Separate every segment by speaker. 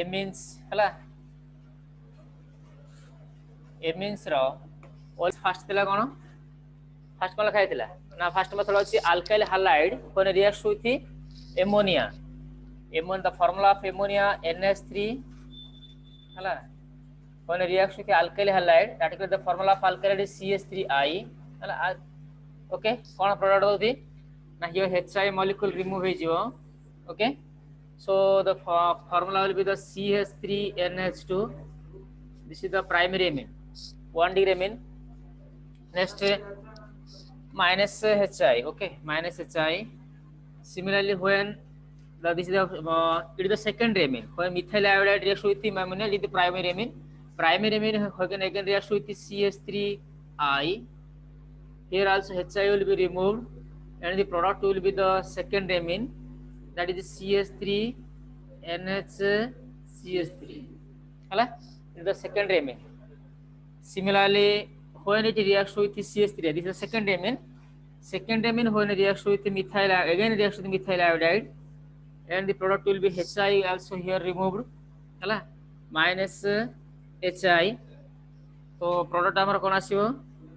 Speaker 1: एमिन्स हला एमिन्स रो फास्ट थिला कोन फास्ट कोन लिखाइथिला ना फास्ट मेथड अछि alkyl halide when reacts with ammonia the formula of ammonia NH3 हला when it reacts with the alkyl halide that is the formula of alkyl is CH3I hela okay cone product होती ना here HI molecule remove हे जिवो okay so the formula will be the CH3NH2 this is the primary amine 1 degree amine next minus HI okay minus HI similarly when this is the it is the secondary amine when methyl iodide reacts with the ammonia it is the primary amine again reacts with the CH3I here also HI will be removed and the product will be the secondary amine that is the CH3NHCH3 hala it is the secondary amine similarly when it reacts with the CH3 this is the secondary amine when it reacts with the methyl again reacts with the methyl iodide and the product will be HI also here removed hala minus HI तो product हमर कोन आसीबो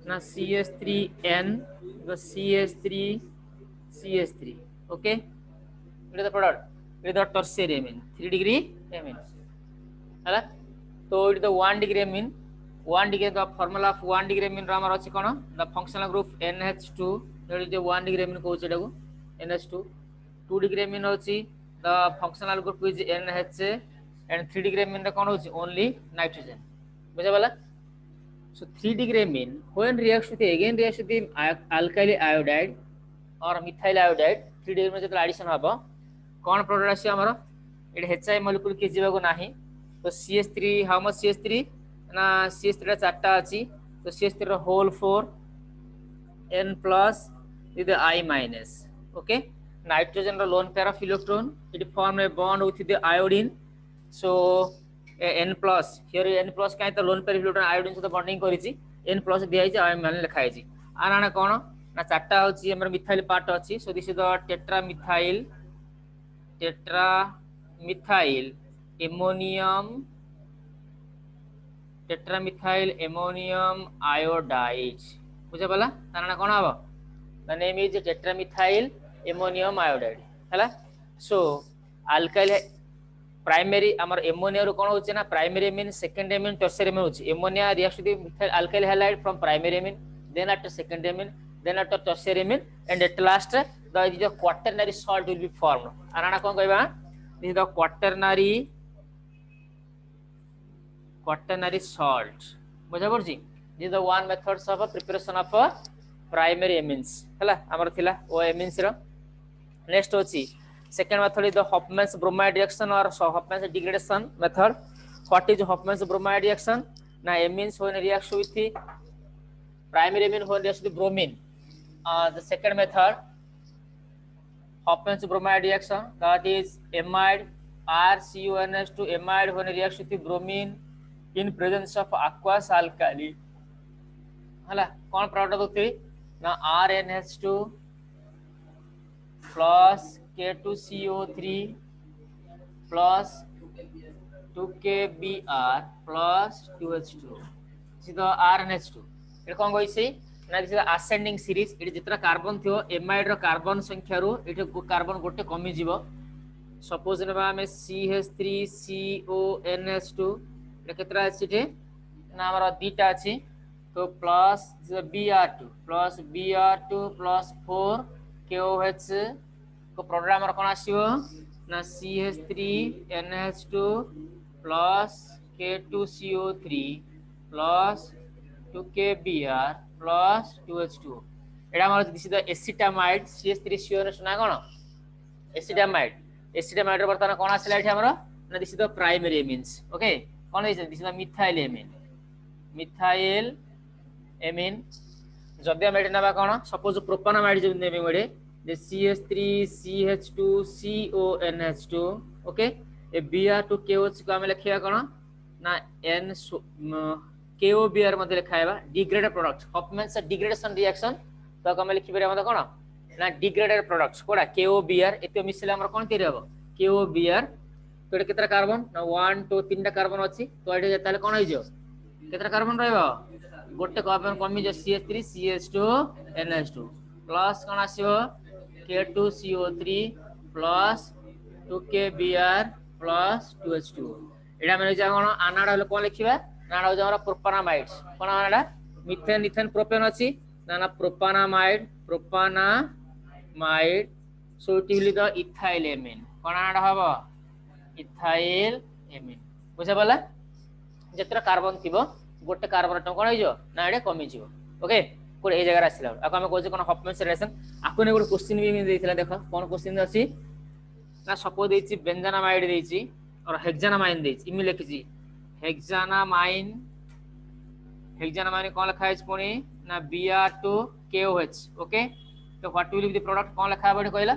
Speaker 1: ना CH3N the CH3 okay it the product it the tertiary amine 3 degree amine हला तो it the 1 degree amine 1 degree the formula of 1 degree amine हमर अछि कोन the functional group NH2 that is the 1 degree amine को छेडा को NH2 2 degree amine अछि the functional group is NH and 3 degree amine रे कोन होछि ओनली नाइट्रोजन बुझा वाला so 3 degree amine when reacts with alkyl iodide or methyl iodide 3 degree में जब एडिशन हबो कोन प्रोडक्ट आसी हमर एट HI मोलेक्युल के जीवा को नाही तो CH3 हाउ मच CH3 ना CH3 रा चारटा अछि तो CH3 रा whole 4 N plus with the I minus okay nitrogen रा lone pair of electron it form a bond with the iodine so N plus here N plus काई तो lone pair electron iodine से bonding करिछि N plus दिया छि I मान लिखाइ छि आना कोन ना चारटा होछि हमर मिथाइल पार्ट अछि so this is the tetra methyl ammonium iodide बुझा पला ताना कोन हबो the name is tetra methyl ammonium iodide हला सो अल्काइल प्राइमरी हमर एमोनिया रो कोन होछि ना primary amine secondary amine tertiary amine होछि ammonia reacts with methyl alkyl halide from primary amine then after secondary amine then after tertiary amine and at last the quaternary salt will be formed आना कोन कहबा this the quaternary salt बुझा पड़छि this the one methods of preparation of primary amines हला हमर थिला ओ amines रो नेक्स्ट होछि second method is the Hofmann's bromide reaction or Hofmann's degradation method. What is Hofmann's bromide reaction? Now amines when reacts with the primary amine when reacts with the bromine. The second method Hofmann's bromide reaction that is amide RCONH2 amide when reacts with the bromine in presence of aqueous alkali. हाला कौन product होती ना RNH2 plus K2CO3 plus 2KBr plus 2H2 this is the RNH2 it कोन होई छै ना this is ascending series it जितरा carbon थियो amide रो कार्बन संख्या रो इट कार्बन गोटे कमी जीवो सपोज नेबा हमें CH3CONH2 इट केतरा अछि ना हमर दीटा अछि तो प्लस Br2 plus 4 KOH को प्रोडक्ट हमर कोन आसीबो ना CH3NH2 plus K2CO3 plus 2KBr plus 2H2 एडा हमर this is the acetamide CH3CONH ना कोन एसिटामाइड रो बर्तन कोन आसिला एठी हमर ना this is the primary amines okay कोन is this is the methyl amine जदि हम एठी नबा कोन सपोज प्रोपानामाइड जे नेबे मडे the CH3CH2CONH2 ओके ए Br2 KOH को हम लिखिया कोन ना N KOBr मध्ये लिखायबा डिग्रेडेड प्रोडक्ट हॉफमैन्स डिग्रेडेशन रिएक्शन तो हम लिखि बेरे मध्ये कोन ना डिग्रेडेड प्रोडक्ट्स कोडा KOBr एते मिसले हमर कोन तैयार हबो KOBr तो ये केतरा कार्बन ना 1 2 3 टा कार्बन अछि तो ये ताले कोन होई जो केतरा कार्बन रहइबो गोटे कार्बन कमी जो CH3 CH2 NH2 प्लस कोन आसीबो K2CO3 plus 2KBr plus 2H2 एडा माने जा कोन आनाडा ले कोन लिखिबा नाडा जो हमरा प्रोपानामाइड्स कोन आनाडा मिथेन इथेन प्रोपेन अछि ना propanamide so it will the ethyl amine कोन आनाडा हबो इथाइल एमिन बुझा पला जेतरा कार्बन थिबो गोटे कार्बन एटम कोन होइजो ना एडे कमी जिवो ओके कोड ए जगह आसिला आ हम कहै कोन हफमैन रिलेशन आको ने गोटे क्वेश्चन भी देथिला देखो कोन क्वेश्चन अछि ना सपोज देछि बेंजानामाइड देछि और हेक्सानामाइन देछि इमि लिखिछि हेक्सानामाइन कोन लिखा है पुनी ना Br2KOH ओके तो what will be the product कोन लिखा बडे कहला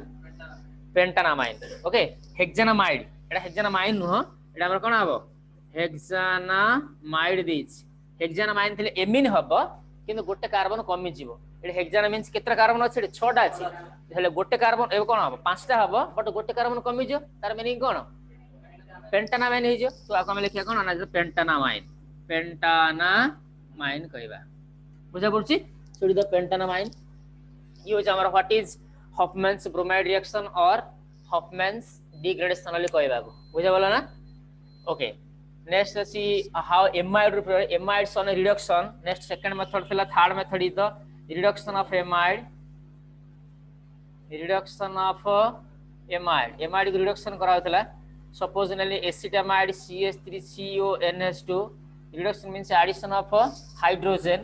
Speaker 1: पेंटानामाइन ओके हेक्सानामाइड एटा हेक्सानामाइन नुह एटा हमर कोन हबो हेक्सानामाइड देछि हेक्सानामाइन थिले एमिन हबो किंतु गोटे कार्बन कमी जिवो एटा हेक्साना मींस केतरा कार्बन अछि 6 टा अछि हेले गोटे कार्बन एबे कोन हबो 5 टा हबो बट गोटे कार्बन कमी जो तार मीनिंग कोन पेंटानामाइन हे जो तो आको हम लिखिया कोन ना पेंटानामाइन कहबा बुझा पड़छि सो द पेंटानामाइन यूज हमर व्हाट इज हफमैन्स ब्रोमाइड रिएक्शन और हफमैन्स डिग्रेडेशन वाली कहबा बुझा बोला ना okay next see how amides on reduction next second method थिला third method is the reduction of amide amide reduction करा होतला suppose nally acetamide CH3CONH2 reduction means addition of hydrogen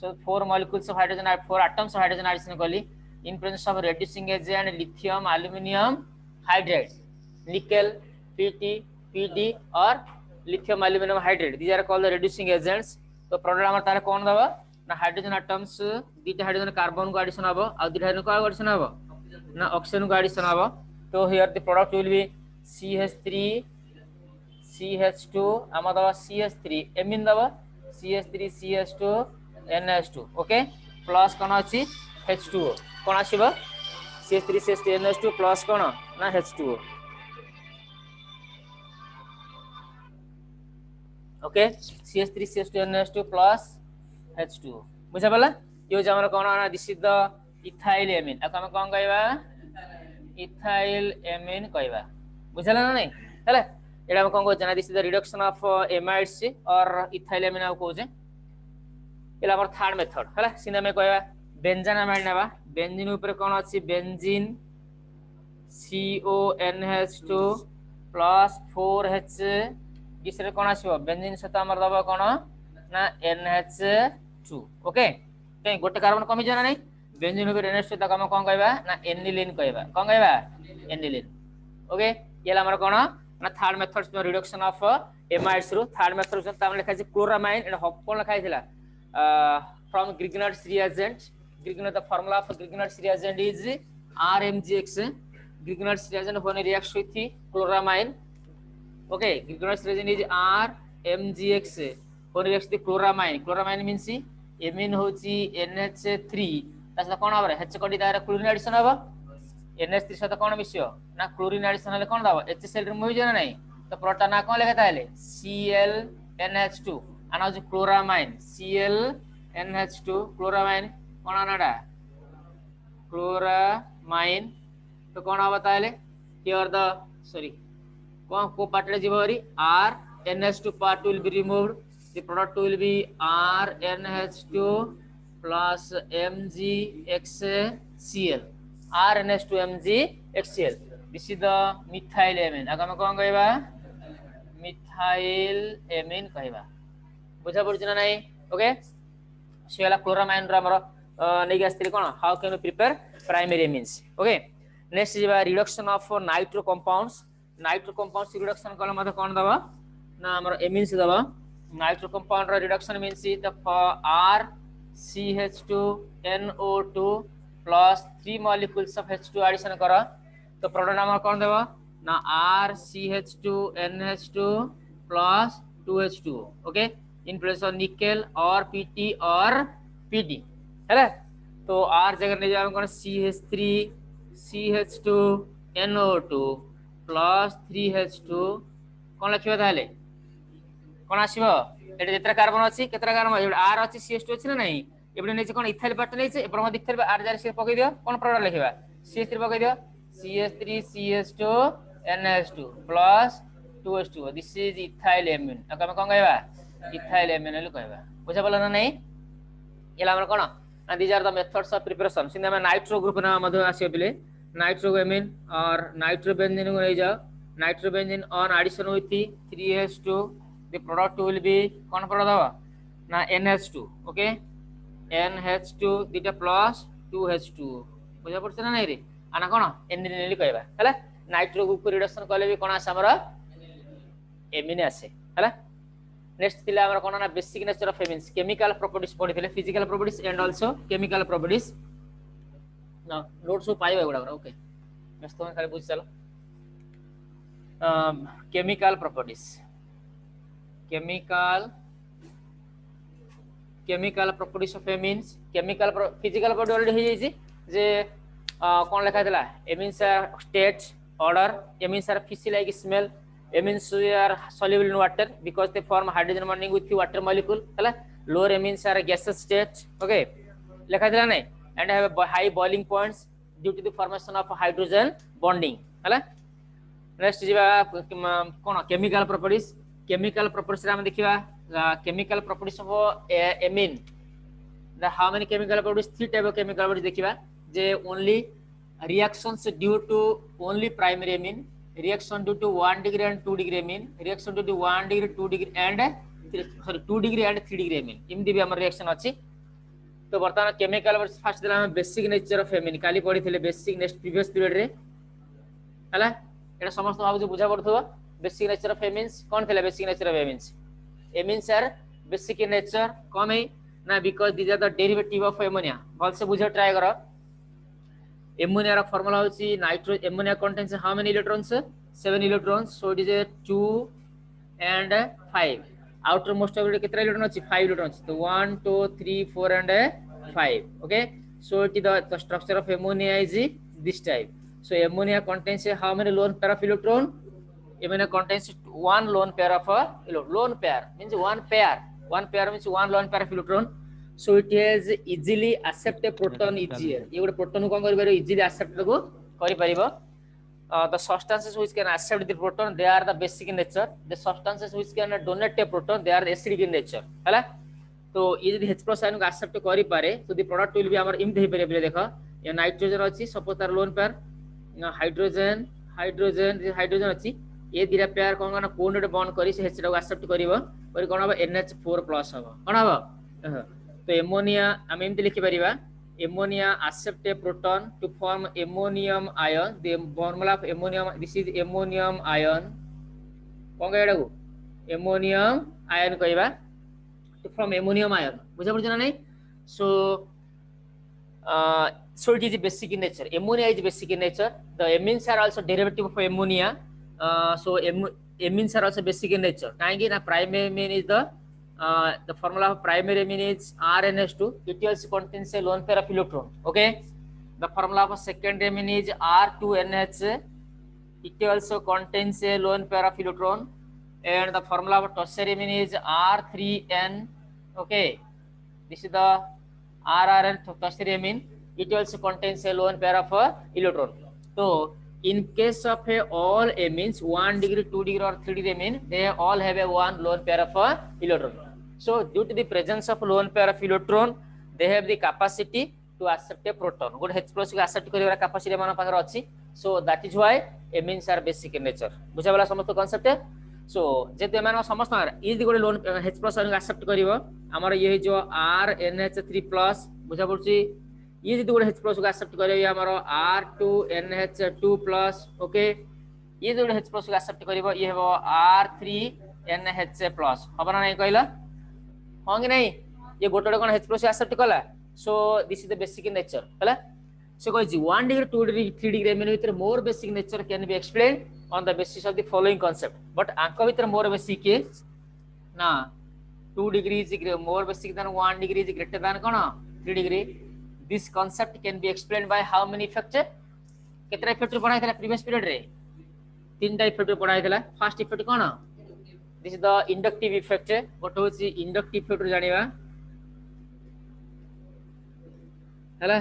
Speaker 1: so 4 molecules of hydrogen 4 atoms of hydrogen addition kali in presence of reducing agent lithium aluminum hydride nickel PT PD or lithium aluminum hydride these are called the reducing agents तो product हमर तारे कोन दबा ना hydrogen atoms दीटा hydrogen carbon को addition हबो आ दीटा hydrogen को addition हबो ना ऑक्सीजन को एडिशन हबो तो here the product will B CH3 CH2 हम दबा CH3 एमिन दबा CH3 CH2 NH2 okay plus कोन अछि H2O कोन आसीबो CH3 CH2 NH2 प्लस कोन ना H2O okay CH3 CH2 NH2 plus H2O बुझा पला यो जे हमर कोन ना this is the ethyl amine आ हम कोन कहबा इथाइल एमिन कहबा बुझला ना नहीं हला एडा हम कोन को जना this is the reduction of amides और इथाइल एमिन आ को जे एला हमर थर्ड मेथड हला सिना में कहबा बेंजानामाइड नेबा बेंजीन ऊपर कोन अछि बेंजीन CONH2 प्लस 4H किसरे कोन आसीबो बेंजीन सता हमर दबा कोन ना NH2 ओके कहीं गोटे कार्बन कमी जाना नहीं बेंजीन ऊपर NH2 तक हम कोन कहबा ना एनिलीन कहबा कोन कहबा एनिलीन ओके येला हमर कोन ना थर्ड मेथड्स में रिडक्शन ऑफ एमाइड्स रो थर्ड मेथड त हम लिखा छै क्लोरामाइन एंड हॉप कोन लिखा छैला from Grignard's reagent Grignard the formula of Grignard's reagent is RMGX Grignard's reagent when reacts with chloramine okay Grignard's reagent is RMGX when reacts with chloramine means amine होची NH3 तासा कोन हबरे H कोडी Dara chlorine addition हबो NH3 साथ कोन मिसियो ना chlorine addition हले कोन दाबो HCl remove हो जाना नहीं तो प्रोटॉन ना कोन लिखता है Cl NH2 आना जो क्लोरामाइन Cl NH2 क्लोरामाइन कोन आनाडा क्लोरामाइन तो कोन बता ले हियर द सॉरी कोन को पार्ट रे जीवरी R NH2 part will be removed the product will be R NH2 plus MgXCl R NH2 MgXCl this is the methyl amine आगा में कोन कहबा methyl amine कहबा बुझा पड़छ ना नहीं ओके सेला क्लोरामाइन रा हमर नै गस्त्री कोन how can we prepare primary amines okay next जेबा reduction of nitro compounds reduction कल मते कोन दबा ना हमर एमिन्स दबा नाइट्रो कंपाउंड रा reduction means the R CH2NO2 plus 3 molecules of H2 addition करा तो प्रोडक्ट हमर कोन देबा ना R CH2NH2 plus 2H2 okay in place of nickel or PT or PD है तो R जगह ले जाओ कौन CH3 CH2NO2 plus 3H2 कोन लिखिबा ताले कोन आसीबो एटे जेतरा कार्बन अछि केतरा कार्बन आर अछि CH2 अछि ना नहीं एबडे नै कोन इथाइल पार्ट नै छै एपर मधे इथाइल आर जार से पकै दियो कोन प्रोडक्ट लिखिबा CH3 पकै दियो CH3 CH2 NH2 plus 2H2 this is ethyl amine आ हम कोन कहबा इथाइल एमिन ले कहबा बुझा पला ना नहीं एला हमर कोन and these are the methods of preparation since हम नाइट्रो ग्रुप ना मधे आसी बिले नाइट्रोएमिन और नाइट्रोबेंजीन को ले जाओ nitrobenzene on addition with 3H2 the product will be cone product हवा ना NH2 okay NH2 दिटा plus 2H2 बुझा पड़छ ना नहीं रे आना कोन एनिन ले कहबा हला नाइट्रो ग्रुप को रिडक्शन कले भी कोन आसे हमर एमिन आसे हला नेक्स्ट थिला हमर कोन ना basic nature of amines chemical properties पढि थिले physical properties and also chemical properties ना नोट्स पाइबा गुडा ओके नेक्स्ट तो खाली बुझ चलो chemical properties chemical properties of amines chemical physical property already हे जे जे कोन लिखा थिला amines are state order amines are fishy like smell amines are soluble in water because they form hydrogen bonding with the water molecule hela lower amines are gaseous state okay lekha dila nai and have a high boiling points due to the formation of hydrogen bonding hela next jiba kono chemical properties ram dekhiba chemical properties of amine the how many chemical properties three type of chemical properties dekhiba je only reactions due to only primary amine reaction due to 1 degree and 2 degree amine reaction due to 1 degree 2 degree and 2 degree and 3 degree amine इमदी भी हमर reaction अछि तो वर्तमान chemical first दिला हम basic nature of amine काली पढी थिले basic next previous period रे हला एटा समस्त भाव जे बुझा पड़थो बेसिक नेचर ऑफ एमिन्स कोन थिला basic nature of amines are basic in nature कोन है ना because these are the derivative of ammonia भल से बुझा ट्राई करो ammonia ra formula hochi nitro ammonia contains how many electrons 7 electrons so it is a 2 and 5 outermost of it kitra electron hochi 5 electrons so 1 2 3 4 and 5 okay so it is the structure of ammonia is this type so ammonia contains how many lone pair of electron ammonia contains one lone pair of lone pair means one pair means one lone pair of electron so it has easily accept a proton easier ये गोटे proton को करि पारो easily accept को करि परिबो the substances which can accept the proton they are the basic in nature the substances which can donate a proton they are acidic in nature हला तो ये यदि H+ आयन को accept करि पारे तो the product will be हमर इम देहि पारे देखो ये नाइट्रोजन अछि सपोज तार लोन पेयर हाइड्रोजन अछि ये दिरा पेयर कोन ना कोन बॉन्ड करी से H को accept करिवो और कोन हबो NH4+ हबो कोन हबो तो एमोनिया हम एमती लिखि परिबा ammonia accept a proton to form ammonium ion the formula of ammonium this is ammonium ion कोन कहैडा को ammonium ion कहबा to form ammonium ion बुझा पड़छ ना नहीं so so it is basic in nature ammonia is basic in nature the amines are also derivative of ammonia so amines are also basic in nature काहेकि ना primary amine is the formula of primary amine is RNH2 it also contains a lone pair of electron okay the formula of secondary amine is R2NH it also contains a lone pair of electron and the formula of tertiary amine is R3N okay this is the RRN tertiary amine it also contains a lone pair of electron so in case of all amines 1 degree 2 degree or 3 degree amine they all have a one lone pair of electron so due to the presence of lone pair of electron they have the capacity to accept a proton good H+ को accept करिवार capacity मन पाकर अछि so that is why amines are basic in nature बुझा वाला समस्त concept है so जेते मान समस्त इज गुड लोन H+ को accept करिवो हमर ये जो RNH3+ बुझा पड़छि ये जदि गुड H+ को accept करे हमर R2NH2+ ओके ये जो H+ को accept करिवो ये हेबो R3NH+ हबना नै कहला हां कि नहीं ये गोटे कोन H+ accept कला so this is the basic in nature हला so कोइ 1 degree 2 degree 3 degree amine with more basic nature can be explained on the basis of the following concept but anka with more basic is na 2 degrees is more basic than 1 degree is greater than kono 3 degree this concept can be explained by how many effects केतरा effect पढाई थला previous period रे तीन टा effect पढाई थला first effect कोन this is the inductive effect गोटे हूँ इंडक्टिव इफेक्ट जानिबा हला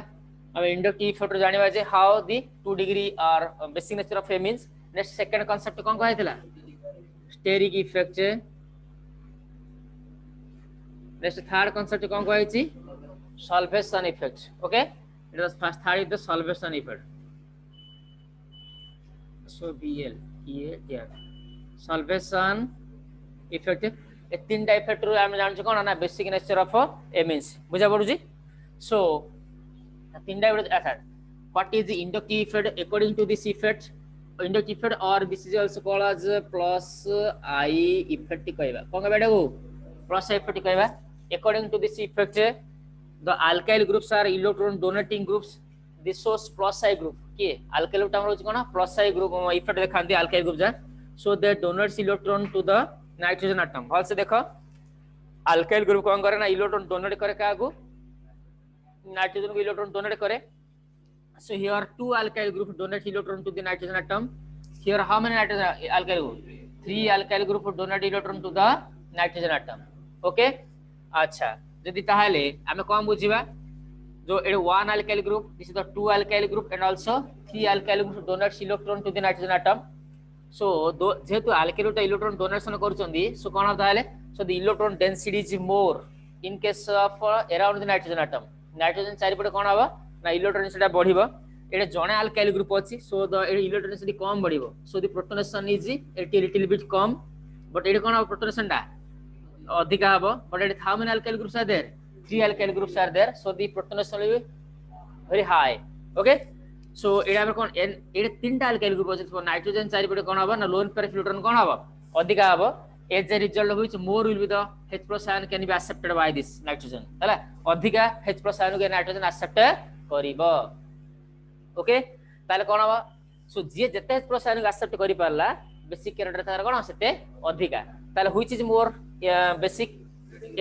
Speaker 1: अब इंडक्टिव इफेक्ट जानिबा जे how the 2 degree are basic nature of amines next second concept कोन कहैतला steric effect next third concept कोन कहैछि solvation effect okay it was first third is the solvation effect so बीएल ये क्या सॉल्वेशन इफेक्ट ए तीन टाइप इफेक्ट रो हम जान छ कोन ना बेसिक नेचर ऑफ एमिन्स बुझा पड़ुजी सो तीन टाइप अर्थात what is the inductive effect according to this effect inductive effect और this is also called as plus I effect कहबा कोन कहबा एटा को प्लस आई इफेक्ट कहबा according to this effect the alkyl groups are electron donating groups this shows plus I group के alkyl group हमर कोन प्लस आई ग्रुप इफेक्ट देखांती अल्काइल ग्रुप जा so they donates electron to the nitrogen atom भल से देखो alkyl group कोन करे ना इलेक्ट्रॉन डोनेट करे का को नाइट्रोजन को इलेक्ट्रॉन डोनेट करे so here two alkyl group donate electron to the nitrogen atom here how many nitrogen alkyl group three alkyl group donate electron to the nitrogen atom okay अच्छा जदि ताहाले हमें कोन बुझिबा जो ए one alkyl group this is the two alkyl group and also three alkyl group donates electron to the nitrogen atom so जेहेतु alkyl group electron donation करूचंदी so cone ताहाले so the electron density is more in case of around the nitrogen atom nitrogen चारि पटे कोन हबा ना electron density बढ़िबो एटा जणे alkyl group अछि so the electron density कम बढ़िबो so the protonation is at little bit कम but एटा कोन प्रोटोनेशन ता अधिका हबो बट एटा how many alkyl groups are there 3 alkyl groups are there so the protonation will be very high okay so एटा हम कोन एटा तीनटा अल्काइल ग्रुप अछि सो नाइट्रोजन चारि पटे कोन हबो ना लोन पेयर इलेक्ट्रॉन कोन हबो अधिका हबो as a result of which more will be the H plus ion can be accepted by this nitrogen हला अधिका H plus ion के nitrogen accept करिबो ओके ताले कोन हबो सो जे जते H plus ion के accept करि परला बेसिक कैरेक्टर तार कोन सेते अधिका ताले which is more basic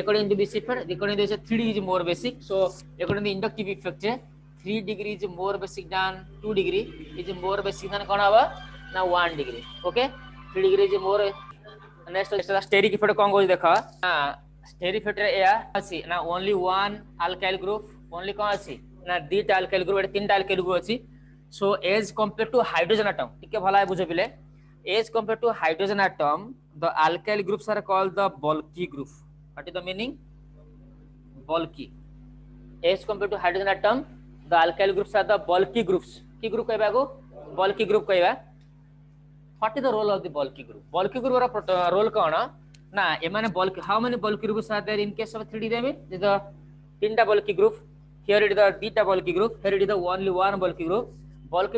Speaker 1: according to this effect according to this 3 is more basic so according to the inductive effect 3 degree is more basic than 2 degree is more basic than कोन हबो ना 1 degree okay 3 degree is more next steric effect कोन goes देखा steric effect या अछि ना only one alkyl group only कोन अछि ना दीटा अल्काइल ग्रुप एटा तीनटा अल्काइल ग्रुप अछि so as compare to hydrogen atom टिके भला बुझे पिले as compare to hydrogen atom the alkyl groups are called the bulky group what is the meaning bulky as compare to hydrogen atom the alkyl groups are the bulky groups की group कहबा को bulky group कहबा what is the role of the bulky group रा role कोन ना ए माने bulky how many bulky groups are there in case of 3D diamine this is the तीनटा bulky group here it is the dita bulky group here it is the only one bulky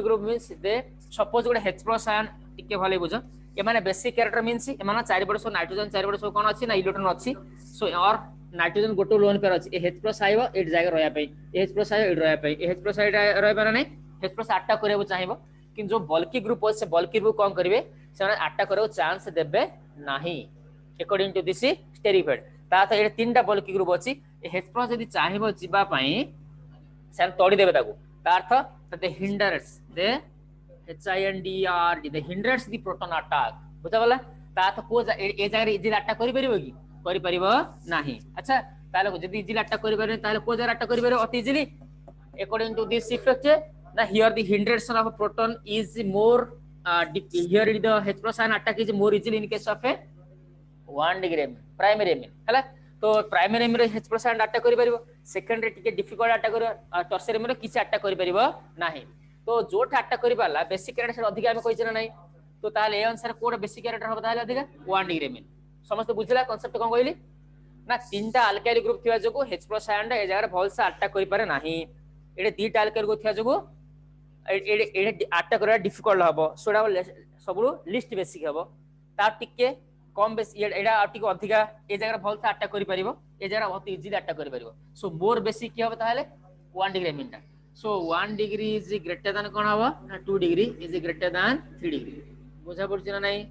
Speaker 1: group means they suppose गोटे H plus ion टिके भले बुझ ए माने basic character means ए माने चारि बड so nitrogen चारि बड सो कोन अछि ना इलेक्ट्रॉन अछि सो और नाइट्रोजन गोटो लोन पर अछि ए H plus आइबो एट जागा रहया पई H plus आइबो एट रहया पई H plus रहया पर नै H plus 8टा करबो चाहिबो कि जो बल्की ग्रुप है से बल्की ग्रुप कौन करेंगे से 8टा करो चांस देबे नाही according to this steric effect ता तो ए तीनटा बल्की ग्रुप अछि H plus यदि चाहिबो जिबा पई से तोड़ी देबे ताको ता earth the hinders they HINDR the hinders the proton attack बुझा गला ता तो को ए जागा इजी अटैक करि परिबो की करि परिबो नाही अच्छा ताले यदि इजी अटैक करि परिबो ताले को जागा अटैक करि परिबो अति easily according to this effect now here the hindrance of a proton is more here is the H plus ion attack is more easily in case of a 1 degree amine primary amine हला तो primary amine रे H plus ion attack करि परिबो secondary टिके difficult attack करियो tertiary amine रे किछ attack करि परिबो नाही तो जोठ अटैक करि पाला बेसिक कैरेक्टर अधिक हम कहि ना नाही तो ताले ए अनुसार कोड बेसिक कैरेक्टर हो ताले अधिक 1 डिग्री एमिन समस्त बुझला कांसेप्ट कोन कहली ना तीनटा अल्काइल ग्रुप थिया जको H plus ion ए जगह भल से अटैक करि पारे नाही एडे दीटा अल्काइल ग्रुप थिया जको एडे अटैक करा डिफिकल्ट हबो सोडा सबु लिस्ट बेसिक हबो ता टिके कम बेस एडा टिके अधिका ए जगह भल से अटैक करि परिबो ए जगह बहुत इजीली अटैक करि परिबो सो मोर बेसिक की हबो ताले 1 डिग्री एमिनटा so 1 degree is greater than कोन हबो ना 2 degree is greater than 3 degree बुझा पड़छ ना नाही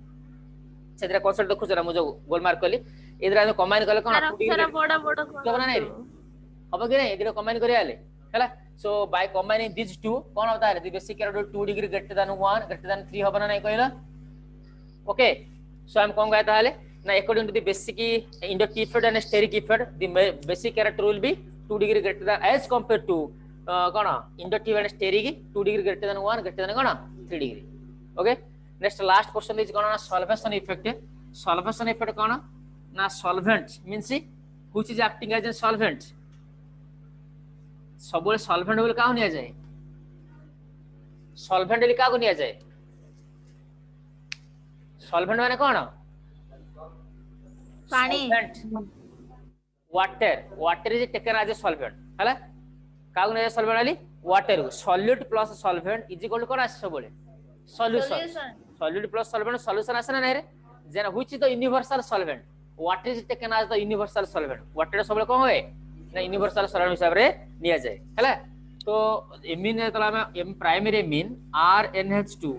Speaker 1: सेदरा कॉन्सेप्ट देखु जरा मुझे गोल मार्क करली एदरा हम कंबाइन करले कोन 2 डिग्री बड़ा बड़ा ना नाही हबो कि नाही एदरा कंबाइन करिया ले हला so by combining these two कौन होता है the basic character 2 degree greater than 1 greater than 3 होबना नहीं कहला ओके सो हम कौन कहता है Now according to the basic inductive effect and steric effect, the basic character will be 2 degree greater than as compared to inductive and steric 2 degree greater than 1 greater than 3 degree. Okay, next last question is solvation effect. Solvation effect na solvent means which is acting as a solvent. सब solvent बोले क्या निया जाए, solvent बोले क्या निया जाए, solvent माने कौन पानी, water is taken as a solvent हला क्या निया जाए solvent वाली water solute plus solvent is equal to कौन आसे सब बोले solution, solute plus solvent solution आसे ना नहीं रे जेना which is the universal solvent, water is taken as the universal solvent, water सब बोले कौन होए ना यूनिवर्सल सॉल्वेंट हिसाब रे निया जाए हैला। तो एमीन तला में एम प्राइमरी एमीन RnH2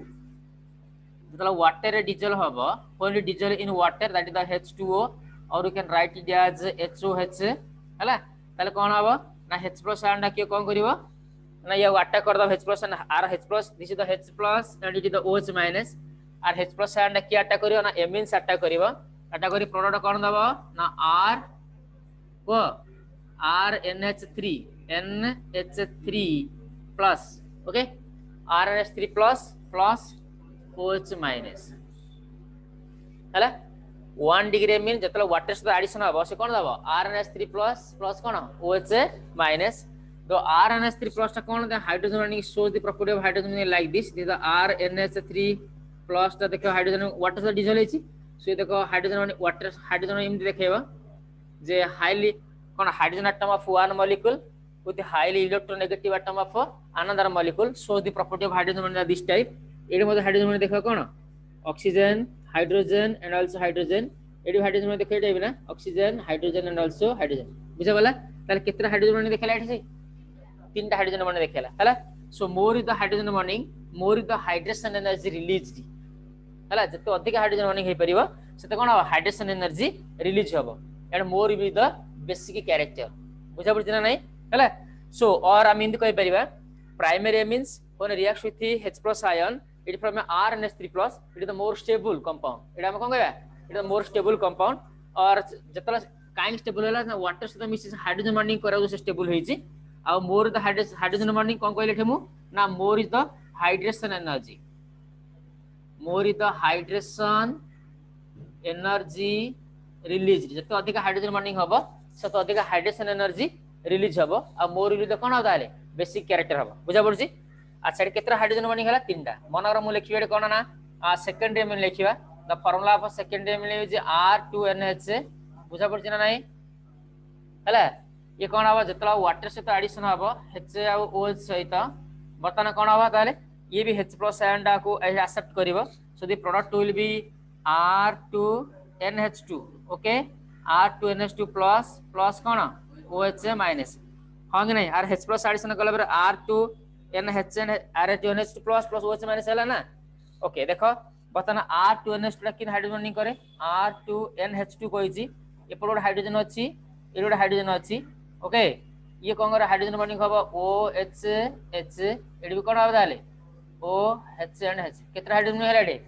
Speaker 1: तला वाटर रे डिजल हबो only dissolve in water that is the H2O और you can write it as HOH हैला। ताले कोन हबो ना H+ आंडा के कोन करिवो ना ये वाटर कर the H+ and RH+ this is the H+ and it is the OH minus और H+ आंडा के अटैक करिवो ना एमीन्स अटैक करिवो अटैक करी प्रोडक्ट कोन दबो ना R वो RnH3 NH3 plus okay RnH3 plus OH minus हैला 1 डिग्री मीन जतला वाटर से addition हबो से कोन दबो RnH3 plus कोन OH minus तो RnH3 plus ता कोन the hydrogen bonding shows the property of hydrogen like this the RnH3 plus ता देखो हाइड्रोजन वाटर से डिसॉल्व होइछि सो देखो हाइड्रोजन वाटर हाइड्रोजन इम देखेबा जे हाईली कौन hydrogen atom of one molecule with the highly electronegative atom of another molecule shows the property of hydrogen bond this type. एडी मध्ये हाइड्रोजन बॉन्ड देखो कौन oxygen hydrogen and also hydrogen एडी hydrogen bond देखै देबे ना oxygen hydrogen and also hydrogen बुझा वाला ताले केतरा हाइड्रोजन बॉन्ड देखला एठी तीनटा हाइड्रोजन बॉन्ड देखला हला। So more is the hydrogen bonding more is the hydration energy released हला जते अधिक हाइड्रोजन बॉन्डिंग हे परिबो सेते कोन हाइड्रेशन एनर्जी रिलीज हबो and more is the basic character बुझा पड़छ ना नहीं हला। सो और हम इंद कहि परिबा primary means when reacts with H+ ion it from RnH3 plus it is the more stable compound एडा हम कोन कहबा it is the more stable compound और जतला काइन स्टेबल होला ना वाटर से मिक्स हाइड्रोजन बॉन्डिंग करा से स्टेबल होई छि आ मोर द हाइड्रोजन बॉन्डिंग कोन कहले ठेमु ना मोर is the hydration energy more is the hydration energy release जते अधिक हाइड्रोजन बॉन्डिंग हबो सतो अधिक हाइड्रेशन एनर्जी रिलीज हबो आ मोर रिलीज कोन हो ताले बेसिक कैरेक्टर हबो बुझा पड़छि। अच्छा केतरा हाइड्रोजन बॉन्डिंग हला तीनटा मनगर मु लिखिबे कोन ना सेकेंडरी एमिन लिखिबा the formula of secondary amine is R2NH बुझा पड़छि ना नहीं हला। ये कोन हबो जतला वाटर से एडिशन हबो H आ OH सहित बर्तन कोन हबो ताले ये भी H+ आयन को एक्सेप्ट करिवो so the product will be R2NH2 okay R2NH2 plus कोन OH माइनस हां कि नहीं आर H+ एडिशन कला पर R2NH and R2NH2 plus OH minus हैला ना ओके देखो बतन R2NH2 किन हाइड्रोजन बॉन्डिंग करे R2NH2 कोइ छी ए पर हाइड्रोजन अछि ए हाइड्रोजन अछि ओके ये कोन करे हाइड्रोजन बॉन्डिंग हबो OH H एडी भी कोन हबो ताले OH एंड H केतरा हाइड्रोजन हैला एडी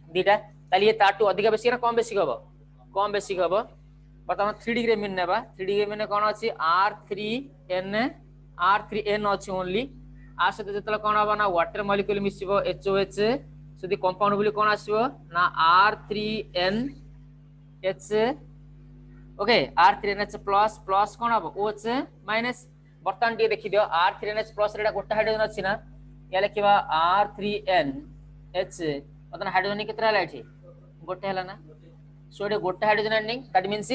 Speaker 1: दीटा ताली ये ताटू अधिक बेसी ना कम बेसी हबो बर्तमान 3 डिग्री मीन नेबा 3 डिग्री मीन कोन अछि R3N अछि ओनली आ से जतला कोन हबो ना वाटर मॉलिक्यूल मिसिबो HOH सो द कंपाउंड बोली कोन आसीबो ना R3NH ओके R3NH plus कोन हबो OH माइनस बर्तमान टी देखि दियो R3NH plus रेडा गोटा हाइड्रोजन अछि ना या लिखिबा R3NH बर्तमान हाइड्रोजन केतरा हला एठी गोटे हला ना सो एटे गोटे hydrogen ending that means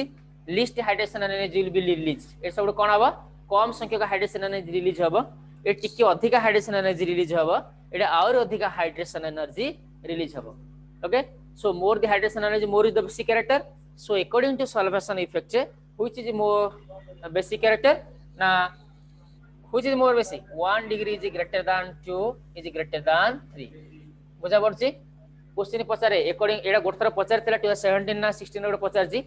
Speaker 1: least hydration energy will be release a सब कोन हबो कम संख्यक हाइड्रेशन एनर्जी रिलीज हबो ए टिके अधिक हाइड्रेशन एनर्जी रिलीज हबो एटा और अधिक हाइड्रेशन एनर्जी रिलीज हबो okay. So more the hydration energy more is the basic character so according to solvation effect which is more basic character ना which is more basic 1 degree is greater than 2 is greater than 3 बुझा पड़छि। Question पचारे according एडा गोठर पचारतिला 2017 ना 16 रो पचारजी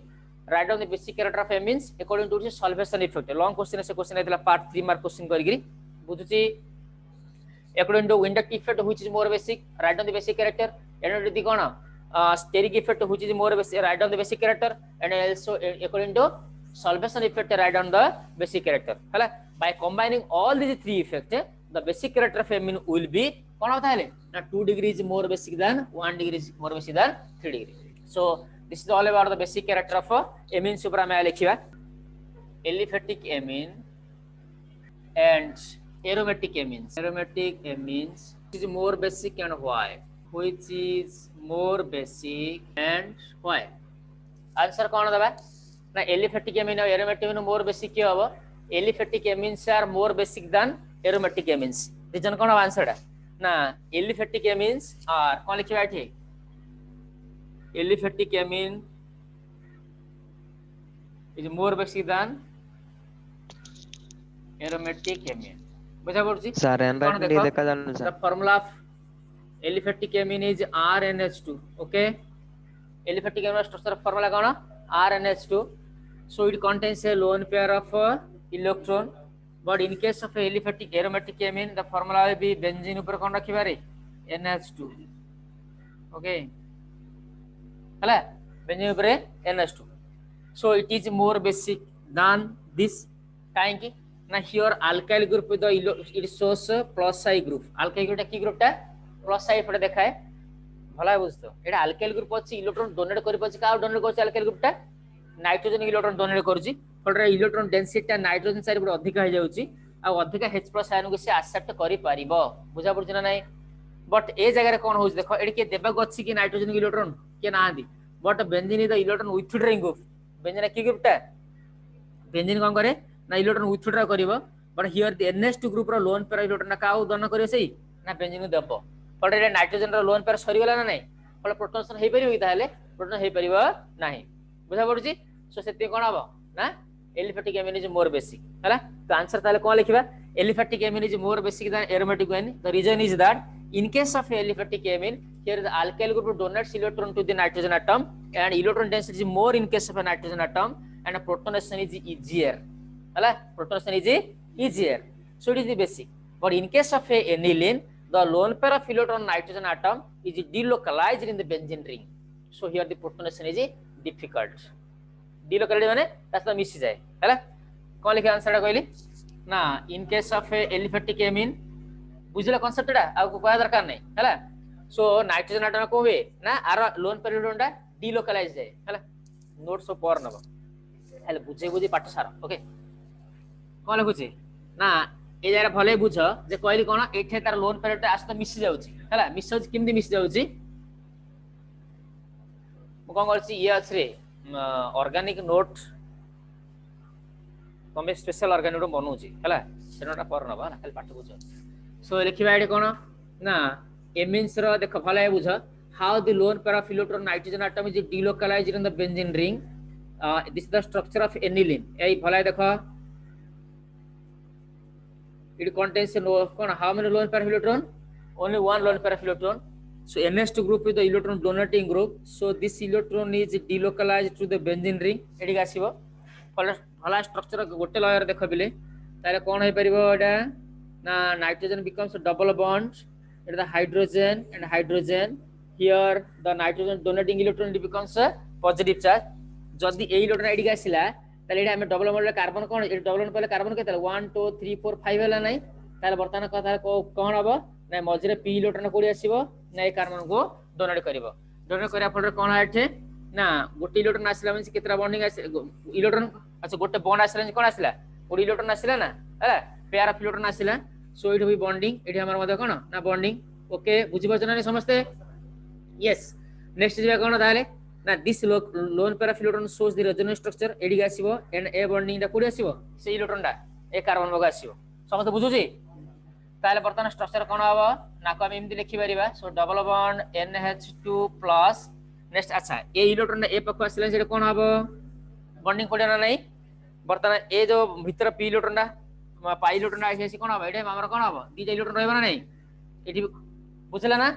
Speaker 1: write down the basic character of amines according to solvation effect long question से question आइतला part 3 mark question करगिरी बुझुची according to inductive effect which is more basic write down the basic character and the कोन steric effect which is more basic, write down the basic character, and also according to solvation effect write down the basic character hala. By combining all these three effects the basic character of amine will be kon hota hele na 2 degrees more basic than 1 degree more basic than 3 degree. So this is all about the basic character of amine. Supra me likhiba aliphatic amine and aromatic amines. Aromatic amines is more basic and why? Which is more basic and why? Answer कौन दबा ना aliphatic amine और aromatic amine more basic क्यों होगा? Aliphatic amines are more basic than aromatic amines. Reason कौन होगा answer ना aliphatic amines are कौन लिखी बैठी? Aliphatic amine is more basic than aromatic amine. बुझा पड़ुची?
Speaker 2: सर handwriting नहीं देखा जानो sir.
Speaker 1: The formula of aliphatic amine is RNH2. Okay. Aliphatic amine structure formula कौन? RNH2. So it contains a lone pair of electron. But in case of aliphatic aromatic amine, the formula will be benzene ऊपर कौन रखी बारे? NH2. Okay. हला benzene ऊपर NH2. So it is more basic than this. काहे की? ना here alkyl group with the it shows plus I group. Alkyl group की group टा plus I पड़े देखा है. भला बुझतो एटा अल्काइल ग्रुप अछि इलेक्ट्रॉन डोनेट करि पछि का डोनेट करछि अल्काइल ग्रुप टा नाइट्रोजन इलेक्ट्रॉन डोनेट करछि फलरे इलेक्ट्रॉन डेंसिटी टा नाइट्रोजन साइड पर अधिक हो जाउछि आ अधिक H+ आयन को से एक्सेप्ट करि परिबो बुझा पड़छि ना नै. बट ए जगह रे कोन होछ देखो एडी के देबा गछि कि नाइट्रोजन इलेक्ट्रॉन के ना दी but benzene is the electron withdrawing group. Benzene की ग्रुप टा बेंजीन कोन करे ना इलेक्ट्रॉन विथड्रॉ करिवो but here the NH2 group रो लोन पेयर इलेक्ट्रॉन का दोन करियो सही ना बेंजीन देबो फलरे नाइट्रोजन रो लोन पेयर सरी गेला ना नै फल प्रोटॉन हे परिबो ताले प्रोटॉन हे परिबो नाही बुझा पड़ुची. सो सेते कोन हबो ना aliphatic amine is more basic हला. तो आंसर ताले कोन लिखिबा aliphatic amine is more basic than aromatic amine. The reason is that in case of aliphatic amine here the alkyl group donates electron to the nitrogen atom and electron density is more in case of a nitrogen atom and a protonation is easier हला. protonation is easier so it is the basic. But in case of a aniline the lone pair of electron nitrogen atom is delocalized in the benzene ring. So here the protonation is difficult. Delocalized माने तासला miss जाए हैला. कोन लिखे answer टा कहली ना in case of a aliphatic amine बुझला concept टा आ को कोया दरकार नै हैला. सो नाइट्रोजन आटम को होवे ना आर लोन पेयर इलेक्ट्रॉन टा delocalized जाए हैला. नोट्स ऑफ पर नबो हैला बुझे बुझे पाठ सारा. ओके कोन लिखुची ना ए जरा भले बुझ जे कहली कोन एठे तार लोन पेयर आस तो मिस जाउची हैला. मिस जाउची किमदी मिस जाउची मु कोन करची ये अछि रे ऑर्गेनिक नोट तमे स्पेशल ऑर्गेनिक बनउची हैला सेनोटा पर नबा ना खाली पाठ बुझ. सो लिखिबा एठी कोन ना एमिन्स रो देखो भले बुझ how the loan pair of electron nitrogen atom is delocalized in the benzene ring. This is the structure of aniline. एई भले देखो it contains how many lone pair of electron? Only one lone pair of electron. So NH2 group is the electron donating group. So this electron is delocalized to the benzene ring. एडी आसीबो भला structure गोटे layer देखो बिले ताले कोन हे परिबो एटा ना nitrogen becomes a double bond it the hydrogen and hydrogen. Here the nitrogen donating electron becomes a positive charge. जदी ए electron AD आसीला ताले एटा हम double bond carbon cone A double bond पहले कार्बन केतला 1 2 3 4 5 होला नै ताले वर्तमान कथा कोन हबो ना मझरे पी इलेक्ट्रॉन कोडी आसीबो ना ए कार्बन को डोनेट करिवो. डोनेट करिया फलरे कोन आठे ना गोटे इलेक्ट्रॉन आसीला मींस केतरा बॉन्डिंग आसी इलेक्ट्रॉन अच्छा गोटे बॉन्ड आसीला कोन आसीला कोडी इलेक्ट्रॉन आसीला ना हैला पेयर ऑफ इलेक्ट्रॉन आसीला. सो इट भी बॉन्डिंग एठी हमर मधे कोन ना बॉन्डिंग. ओके बुझि बचना नै समझते. यस नेक्स्ट जे कोन ताले ना this lone pair of electron shows the resonance structure एडी आसीबो एंड ए बॉन्डिंग दा कोडी आसीबो से इलेक्ट्रॉन दा ए कार्बन बग आसीबो समझते बुझुजी. ताले वर्तमान स्ट्रक्चर कोन हबो ना को हम एमदी लिखि परिबा. So double bond NH2 plus next अच्छा ए इलेक्ट्रॉन ए पक्ष आसीला से कोन हबो बॉन्डिंग कोडी ना नै वर्तमान ए जो भीतर पी इलेक्ट्रॉन दा पाई इलेक्ट्रॉन आसी कोन हबो एडे हमर कोन हबो दी जे इलेक्ट्रॉन रहबो ना नै एठी बुझला ना.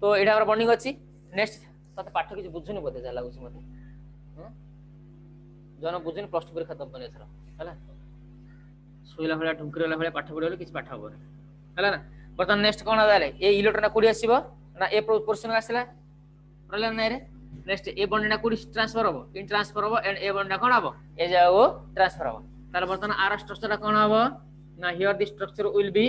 Speaker 1: तो एडा हमर बॉन्डिंग अछि. नेक्स्ट तते पाठ किछ बुझुनी बोते जा लागुछ मते जन बुझुनी प्लस 2 परीक्षा दबने एथरा हैला. सोइला भला ढुंकरेला भला पाठ पढले किछ पाठ हबो हैला ना. बर्तन नेक्स्ट कोन आले ए इलेक्ट्रॉन कोडी आसीबो ना ए पोर्शन आसीला रहला नै रे नेक्स्ट ए बॉन्ड ना कोडी ट्रांसफर हो इन ट्रांसफर हो एंड ए बॉन्ड ना कोन हबो ए जाओ ट्रांसफर हो तार बर्तन आर स्ट्रक्चर कोन हबो ना here this structure will be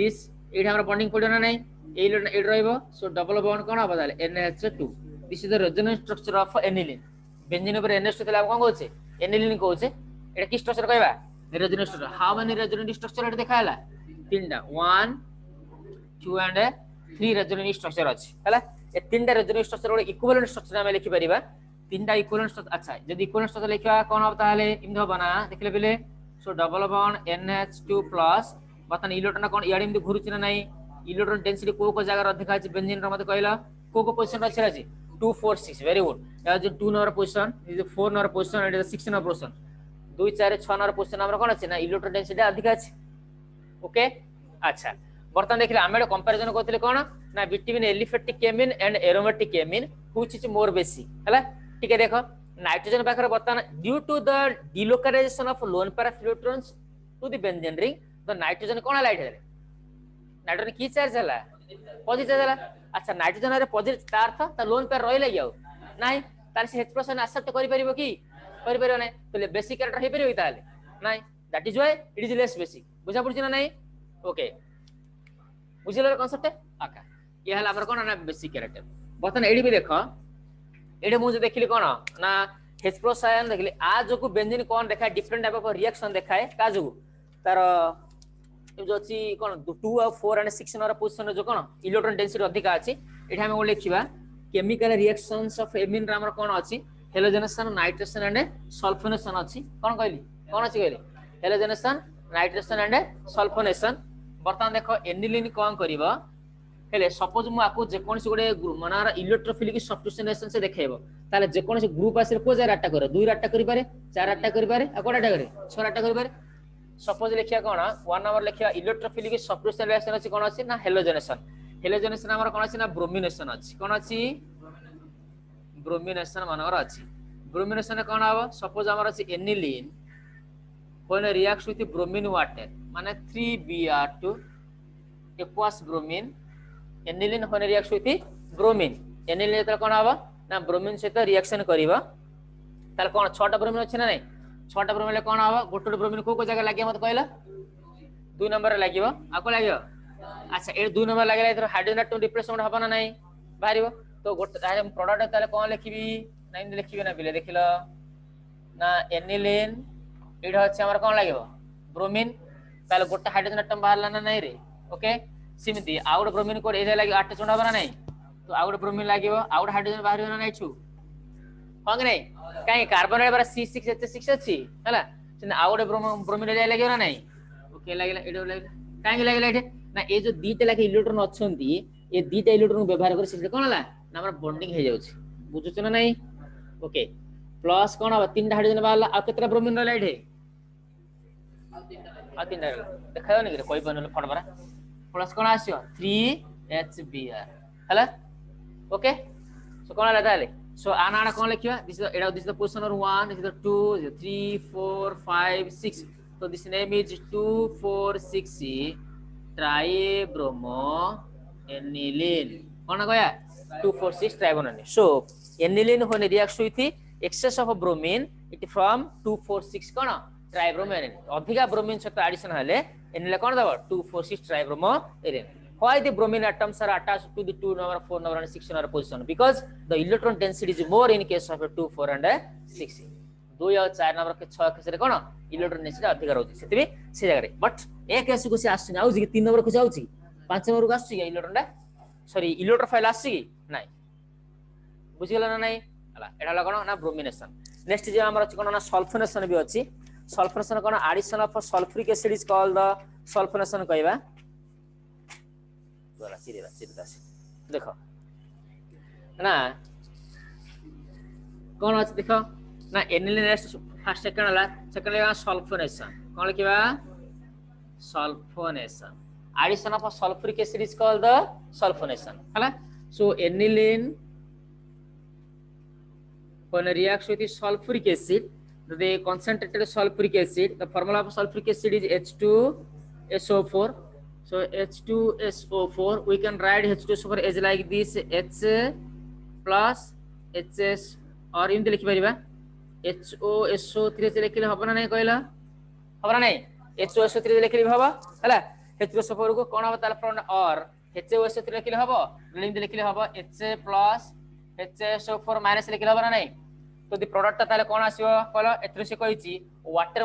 Speaker 1: this एटा हमर बॉन्डिंग पड़ो ना नै ए रहइबो सो डबल बॉन्ड कोन हबो ताले NH2 this is the resonance structure of aniline benzene ऊपर NH2 तले हम कोन कहउछे एनिलीन कहउछे एटा की स्ट्रक्चर कहबा resonance structure how many resonance structure एटा देखाला तीनटा 1 2 एंड 3 रेजोनेंस स्ट्रक्चर अछि हला ए तीनटा रेजोनेंस स्ट्रक्चर रो इक्विवेलेंट स्ट्रक्चर हम लिखि परिबा तीनटा इक्विवेलेंट स्ट्रक्चर अच्छा जदी इक्विवेलेंट स्ट्रक्चर लिखवा कोन अब ताले इम हो बना देखले बेले so double bond NH2 plus बतन इलेक्ट्रॉन कोन याडी इम घुरुछि ना नै इलेक्ट्रॉन डेंसिटी को जगह अधिक अछि बेंजीन रो मते कहला को पोजीशन अछि अछि 2 4 6 वेरी गुड या जो 2 number position is 4 number position and 6 number position 2 4 6 number position हमर कोन अछि ना इलेक्ट्रॉन डेंसिटी अधिक अछि ओके अच्छा बर्तन देखले हम कंपैरिजन करथिले कोन ना between aliphatic amine and aromatic amine which is more basic हला ठीक है देखो नाइट्रोजन पाखर बर्तन due to the delocalization of lone pair electrons to the benzene ring the nitrogen कोन लाइट है नाइट्रोजन की चार्ज हला पॉजिटिव चार्ज हला अच्छा नाइट्रोजन रे पॉजिटिव तार था त लोन पैर रहिला जाऊ नाही तार से H% एक्सेप्ट करि परिबो की करि परिबो नै तो बेसिक कैरेक्टर हे परिबो ताले नाही that is why it is less basic बुझा पड़छ ना नाही ओके बुझिले कांसेप्ट आका ये हला हमर कोन ना बेसिक कैरेक्टर बतन एडी भी देखो एडी मु जे देखिली कोन ना H+ आयन देखिली आ जो को बेंजीन कोन देखा डिफरेंट टाइप ऑफ रिएक्शन देखाए का जो तार जो अछि कोन 2 और 4 एंड 6 नंबर पोजीशन जो कोन इलेक्ट्रॉन डेंसिटी अधिक अछि एठा हम लिखिबा chemical reactions of amine Ramar कोन अछि हेलोजनेशन नाइट्रेशन एंड सल्फोनेशन अछि कोन कहली कोन अछि कहली हेलोजनेशन नाइट्रेशन एंड सल्फोनेशन बर्तमान देखो एनिलीन कोन करबो हेले सपोज मु आकु जे कोनसी गोटे मनार इलेक्ट्रोफिलिक सब्स्टिट्यूशन से देखेबो ताले जे कोनसी ग्रुप आसे को जे राटा करे 2 राटा करि पारे 4 राटा करि पारे आ कोडाटा करे 6 राटा करि पारे सपोज लिखिया कोन 1 नंबर लिखिया इलेक्ट्रोफिलिक सब्स्टिट्यूशन रिएक्शन अछि कोन अछि ना हेलोजनेशन हमर कोन अछि ना ब्रोमिनेशन अछि कोन अछि ब्रोमिनेशन मानवर अछि ब्रोमिनेशन कोन आबो सपोज हमर अछि aniline when reacts with bromine water माने 3Br2 aqueous bromine aniline when reacts with bromine aniline त कोन आबो ना ब्रोमीन सहित रिएक्शन करबा ताल कोन 6टा ब्रोमीन अछि ना नै 6टा ब्रोमीन ले कोन आबो गोटो ब्रोमीन को जगह लागे मत कहला 2 नंबर लागिबो आको लागियो अच्छा ए 2 नंबर लागला इधर हाइड्रोजन एटम रिप्लेसमेंट हबा ना नै बाहरिबो तो गोटे प्रोडक्ट ताले कोन लिखिबी नाइन लिखिबे ना बिले देखिलो ना एनिलीन एडा अछि हमर कोन लागिबो ब्रोमीन ताले गोटे हाइड्रोजन एटम बाहरला ना नै रे ओके सिमिति आउट ब्रोमीन को ए लागि 8 चोंडा बना नै तो आउट ब्रोमीन लागिबो आउट हाइड्रोजन बाहरिबो ना नै छु कोन नै काई कार्बन रे बारा C6H6 अछि हला सिन आउट ब्रोमीन रे लागिबो ना नै ओके लागिला एडो लागिला काई लागिला एठे ना ए जो दीटे लागे इलेक्ट्रॉन अछंती ए दीटा इलेक्ट्रॉन व्यवहार कर से कोन हला ना हमर बॉन्डिंग हे जाउछि बुझुछ ना नै ओके प्लस कोन अब तीनटा हाइड्रोजन बाहरला आ केतरा ब्रोमीन रहला एठे आ तीनटा देखायो नै रे कोइ बनल फडबरा प्लस कोन आसियो 3HBr हला ओके सो कोन हला ताले सो आना कोन लिखिबा this is the position number 1 this is the 2 3 4 5 6 so this name is 2,4,6 tribromo aniline कोन गया 2,4,6 tribromo so aniline when reacts with excess of bromine it from 2,4,6 cone tribromo aniline अधिका bromine सहित addition हले aniline कोन दबो 2,4,6 tribromo aniline why the bromine atoms are attached to the 2 number 4 number and 6 number position because the electron density is more in case of 2 4 and 6 2 और 4 number के 6 case रे कोन electron density अधिक रहउछि सेति से जगह रे बट एक केस को से आछि आउछि कि 3 नंबर को जाउछि 5 नंबर को आछि इलेक्ट्रॉन डा सॉरी इलेक्ट्रोफाइल आछि कि नाही बुझि गेल ना नाही हला एडा ल कोन ना ब्रोमिनेशन नेक्स्ट जे हमर अछि कोन ना सल्फोनेशन भी अछि सल्फोनेशन कोन addition of sulphuric acid is called the sulphonation कहबा तोरा सिरिदा देखो ना कोन अछि देखो ना एनिलीन नेक्स्ट फर्स्ट सेकंड हला सेकंड लेगा सल्फोनेशन कोन लिखिबा sulphonation addition of sulphuric acid is called the sulphonation हला so aniline when reacts with sulfuric acid the concentrated sulfuric acid the formula of sulfuric acid is H2SO4 so H2SO4 we can write H2SO4 as like this H plus HS और इमती लिखि परिबा HOSO3 लिखिले हबो ना नहीं कहला हबो ना नहीं HOSO3 लिखिले हबो हला H2SO4 को कोन हबो ताले प्रोडक्ट और HOSO3 लिखिले हबो इमती लिखिले हबो HA प्लस HSO4 माइनस लिखिले हबो ना नहीं तो दी प्रोडक्ट ताले कोन आसीबो कहला एथरे से कहिची वाटर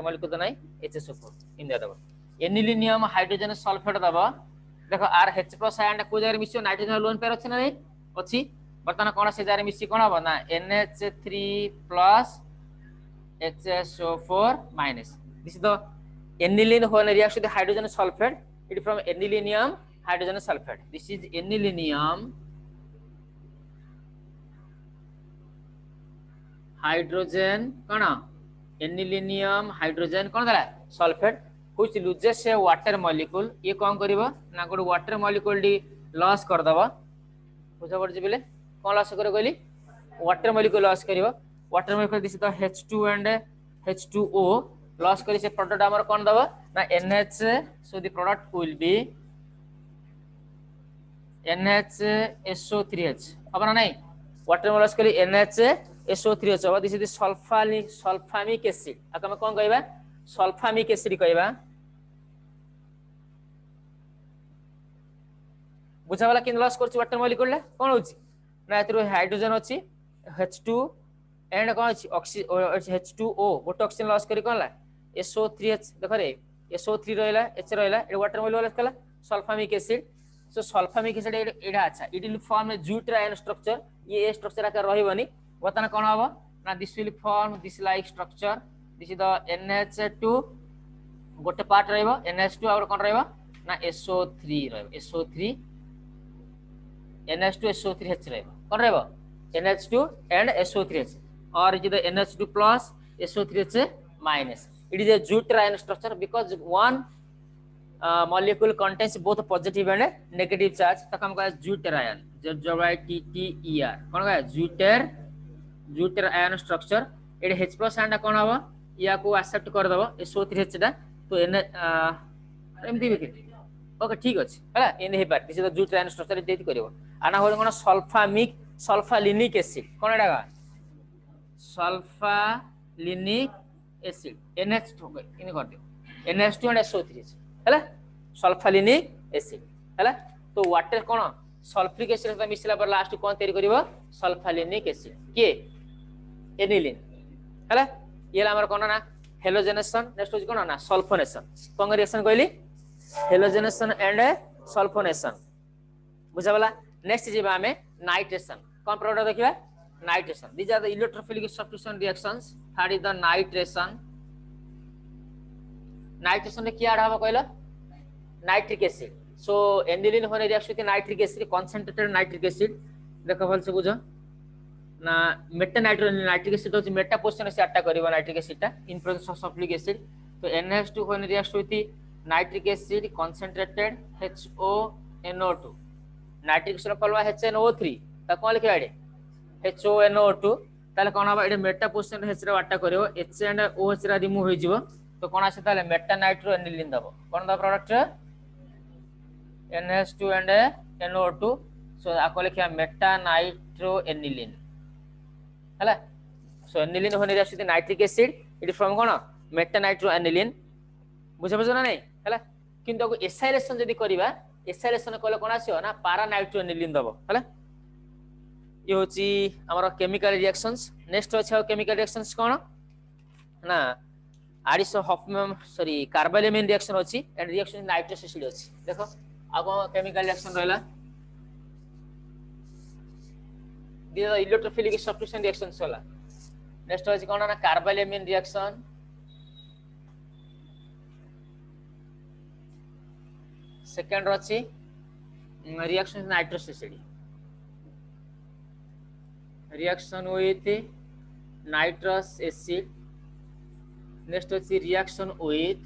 Speaker 1: मॉलिक्यूल तो नहीं HSO4 इन दे दबो एनिलिनियम हाइड्रोजन सल्फेट दबो देखो R H प्लस आयन को जगह मिसियो नाइट्रोजन लोन पेर अछि ना नहीं अछि बर्तमान कोन से जगह मिसि कोन हबो ना NH3 plus HSO4 minus this is the aniline when reacts with the hydrogen sulfate it is from anilinium hydrogen sulfate this is anilinium hydrogen cone anilinium hydrogen कोन दला sulfate which loses a water molecule ये कोन करिवो ना गोट water molecule डी loss कर दबो बुझा पड़ जिबले कोन लॉस करे कहली वाटर मॉलिक्यूल लॉस करिवो water molecule this the H2 and H2O loss करी से प्रोडक्ट हमर कोन दबो ना NH so the product will be NHSO3H अब ना नहीं वाटर में लॉस करी NHSO3H अब दिस इज सल्फामिक एसिड आ हम कोन कहबा सल्फामिक एसिड कहबा बुझा वाला किन लॉस करछि वाटर मॉलिक्यूल कोन होछि ना एतरो हाइड्रोजन अछि H2 एंड कोन अछि H2O गोटे ऑक्सीजन लॉस करी कोन ला SO3H देखो रे SO3 रहला H रहला ए वाटर मॉलिक्यूल कहला सल्फामिक एसिड सो सल्फामिक एसिड एडा अच्छा it will form A jute ion structure ये स्ट्रक्चर आकार रहइबनी बतन कोन हबो ना this will form this like structure this is the NH2 गोटे पार्ट रहइबो NH2 और कोन रहइबो ना SO3 रहइबो SO3 NH2 SO3H रहइबो cone रहइबो NH2 and SO3H or is the NH2 plus SO3H minus it is a jute ion structure because one molecule contains both positive and negative charge तक हम कहै jute ion JUTER कोन कहै jute ion structure एड H plus and कोन हबो या को accept कर दबो SO3H दा तो एन एमती भी ओके ठीक अछि हला इन हे part this is the jute ion structure देति करिवो आना होल कोन सल्फालिनिक एसिड कोन एडा सल्फालिनिक एसिड NH2 इन कर दियो NH2 and SO3H हला सल्फालिनिक एसिड हला तो वाटर कोन सल्फ्यूरिक एसिड सहित मिसला पर लास्ट कोन तयारी करिवो सल्फालिनिक एसिड के एनिलिन हला ये हमर कोन ना हेलोजेनेशन नेक्स्ट हो कोन ना सल्फोनेशन कोन रिएक्शन कहली हेलोजेनेशन एंड सल्फोनेशन बुझावला नेक्स्ट जेबा हमें नाइट्रेशन कोन प्रोडक्ट देखिबा nitration these are the electrophilic substitution reactions third is the nitration ने क्या हबो कहला नाइट्रिक एसिड सो एनिलिन होने react with nitric acid concentrated nitric acid देखो भल से बुझो ना मेटा नाइट्रिक एसिड होची मेटा पोजीशन से अटैक करबो नाइट्रिक एसिड ता in presence of sulphuric acid तो NH2 होने react with nitric acid concentrated HONO2 nitric acid follow HNO3 ता कोन लिखबा एडे HONO2 ताले कोन हबा एडे मेटा पोजीशन H रे अटैक करबो H एंड OH रा रिमूव होई जिवो तो कोन आसे ताले मेटा नाइट्रो एनिलिन दबो कोन the product NH2 and NO2 so आको लिखिया मेटा नाइट्रो एनिलिन हला सो एनिलिन होने react with nitric acid it from cone Meta nitro aniline बुझा बुझना नहीं हला किंतु को एसाइलेशन जदी करबा एसाइलेशन कोले कोन आसियो ना पारा नाइट्रो एनिलिन दबो हला ये होची हमर केमिकल रिएक्शंस नेक्स्ट होछ केमिकल रिएक्शंस कोन ना आरिसो हॉफमैन सॉरी कार्बाइलेमिन रिएक्शन होची एंड रिएक्शन नाइट्रस एसिड होची देखो आगो केमिकल रिएक्शन रहला दिस इलेक्ट्रोफिलिक सब्स्टिट्यूशन रिएक्शंस होला नेक्स्ट होची कोन ना कार्बाइलेमिन रिएक्शन सेकंड होची reaction nitrous acid reaction with nitrous acid next is reaction with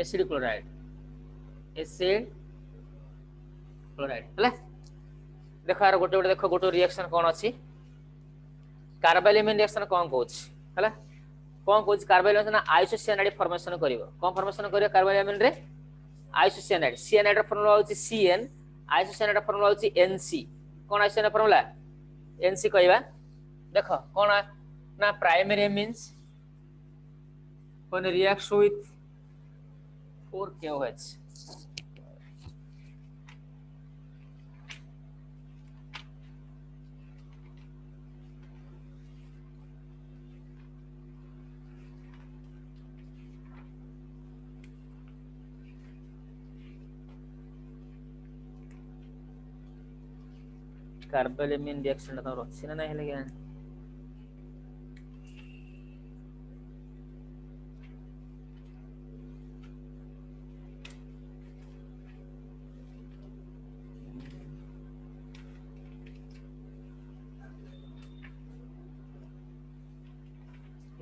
Speaker 1: acid chloride हला देखो यार गोटे गोटे देखो गोटे रिएक्शन कोन अछि कार्बाइलेमिन रिएक्शन कोन कहउछ हला कोन कहउछ कार्बाइलेमिन ना आइसोसियानाइड फॉर्मेशन करिवो कोन फॉर्मेशन करियो कार्बाइलेमिन रे आइसोसियानाइड सियानाइड रो फॉर्मूला होछि CN आइसोसिएनेट फार्मूला होची एनसी कोन आइसोसिएनेट फार्मूला एनसी कहबा देखो कोन ना primary means when it reacts with 4KOH carbylamine reaction तो अच्छी ना नहीं लगे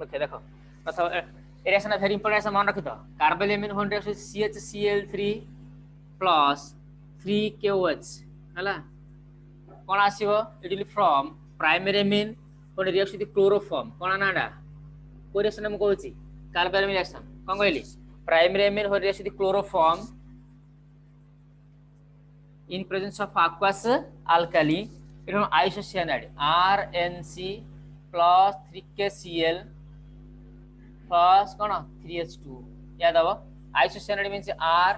Speaker 1: ओके देखो प्रथम रिएक्शन वेरी इंपोर्टेंट मन रखि तो कार्बाइलेमिन होन रिएक्शन CHCl3 प्लस 3KOH हला कोन आसीबो it will from primary amine कोन रिएक्शन विथ क्लोरोफॉर्म कोन नाडा को रिएक्शन हम कहूची कार्बाइलेमिन रिएक्शन कोन कहली प्राइमरी एमिन हो reaction with chloroform in presence of aqueous alkali it is isocyanide RNC plus 3KCl plus कोन 3H2 याद आबो isocyanide means R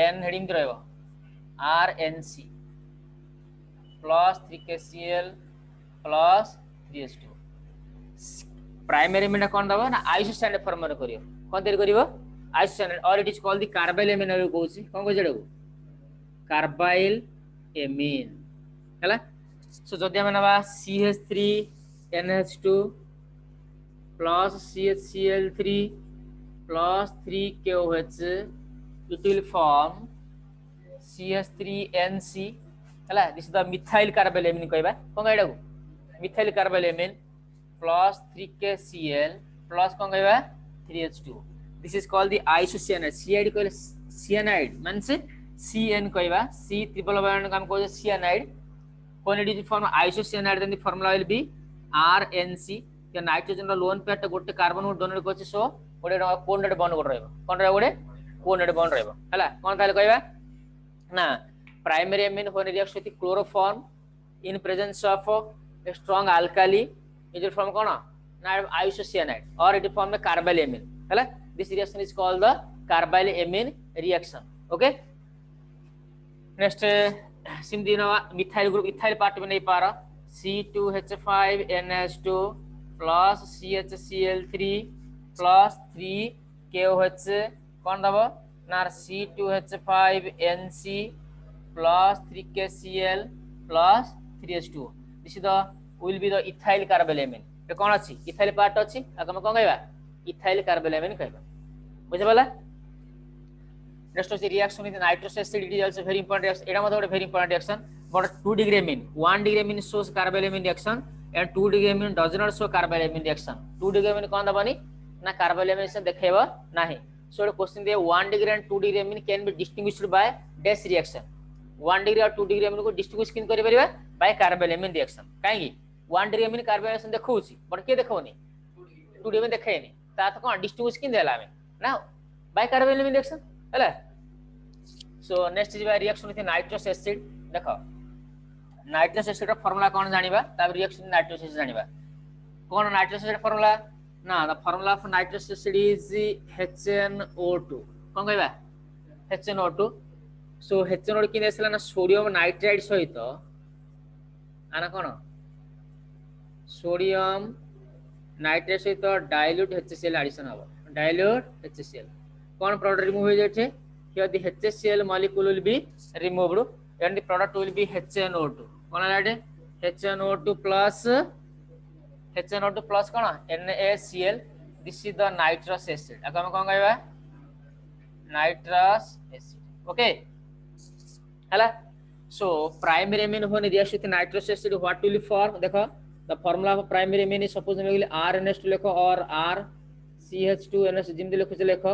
Speaker 1: N heading रहबो RNC plus 3KCl plus 3H2 primary amine कोन दबो ना isocyanide फॉर्म रे करियो कोन देर करिवो isocyanide or it is called the carbyl amine रे कहूची कोन कहै जडो कार्बाइल एमिन हला सो जदि हम नबा CH3NH2 plus CHCl3 plus 3KOH it will form CH3NC हला this is the methyl carbyl amine कहबा कोन कहडा को methyl carbyl amine plus 3KCl plus कोन कहबा 3H2 this is called the isocyanide cyanide कहले cyanide means CN कहबा C triple bond काम कहै cyanide when it is formed isocyanide then the formula will be RNC the nitrogen रो lone पेट गोटे carbon donate करछि सो गोटे कोनेट बॉन्ड गोटे रहबो कोन रे गोटे कोनेट बॉन्ड रहबो हला कोन ताले कहबा ना primary amine when it reacts with chloroform in presence of a strong alkali it will form कोन ना isocyanide or it will form a carbyl amine हला this reaction is called the carbyl amine reaction okay next सिमदी नवा methyl group ethyl part में नहीं पारा C2H5NH2 plus CHCl3 plus 3KOH कौन दबो नार C2H5NC plus 3KCl plus 3H2 this is the will be the ethyl carbyl amine ये कौन अछि इथाइल पार्ट अछि आ हम कोन कहबा इथाइल कार्बाइल amine कहबा बुझे वाला next is reaction with nitrous acid it is also very important reaction eta mother very important reaction but 2 degree amine 1 degree amine shows carbyl amine reaction and 2 degree amine does not show carbyl amine reaction 2 degree amine कोन दबनी ना carbyl amine से देखेबा नाही so question they 1 degree and 2 degree amine can be distinguished by dash reaction 1 degree और 2 degree amine को distinguish किन करि परिबा by carbyl amine reaction काहेकि 1 degree amine carbyl amine देखौची but के देखौनी 2 degree amine देखेनी ता त कोन distinguish किन देला में ना by carbyl amine reaction हला so next is reaction with nitrous acid देखो nitrous acid रा फार्मूला कोन जानिबा तब reaction nitrous acid जानिबा कोन nitrous acid फार्मूला ना the formula of nitrous acid is HNO2 कोन कहबा HNO2 so HNO2 किन देसला ना सोडियम नाइट्राइड सहित आना कोन सोडियम नाइट्रेट सहित डाइल्यूट HCl एडिशन हबो डाइल्यूट HCl कोन प्रोडक्ट रिमूव हो जाय here the HCl molecule will be removed and the product will be HNO2 cone Lade HNO2 plus cone NaCl this is the nitrous acid अब हम कोन कहबा nitrous acid okay हला so primary amine when reacts with nitrous acid what will form देखो the formula of primary amine is suppose we RNH2 लिखो और RCH2NH gym लिखो से लिखो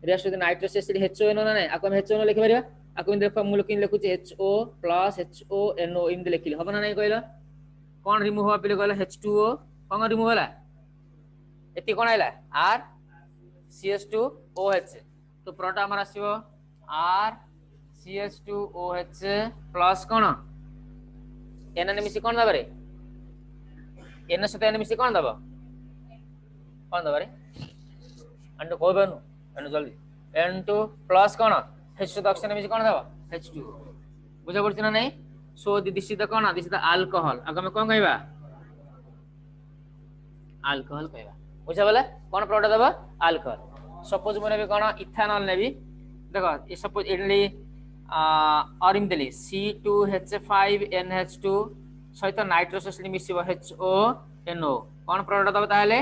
Speaker 1: reacts with nitrous acid HONO ना नहीं आको हम HONO लिख परिबा आको इन देखो हम लोकिन लिखुची HO plus HONO इन लिखिले हबो ना नहीं कहला कोन रिमूव हो पिले कहला H2O कोन रिमूव होला एति कोन आइला R CH2OH तो प्रोडक्ट हमर आसीबो R CH2OH प्लस कौन एन मिसी कौन दबरे एन सहित एन मिसी कौन दब रे अंडू कहबेनु एनु जल्दी N2 प्लस कौन H2 ऑक्सीजन मिसी कौन दब H2 बुझा पड़छ ना नहीं सो दिस इज द कौन दिस इज द अल्कोहल आगे में कौन कहबा अल्कोहल कहबा बुझा बोले कौन प्रोडक्ट दबा अल्कोहल सपोज मने भी कौन इथेनॉल नेबी देखो ये सपोज इडली अरिम देली C2H5NH2 सहित नाइट्रोस एसिड मिसिबो HONO कौन प्रोडक्ट दबा ताले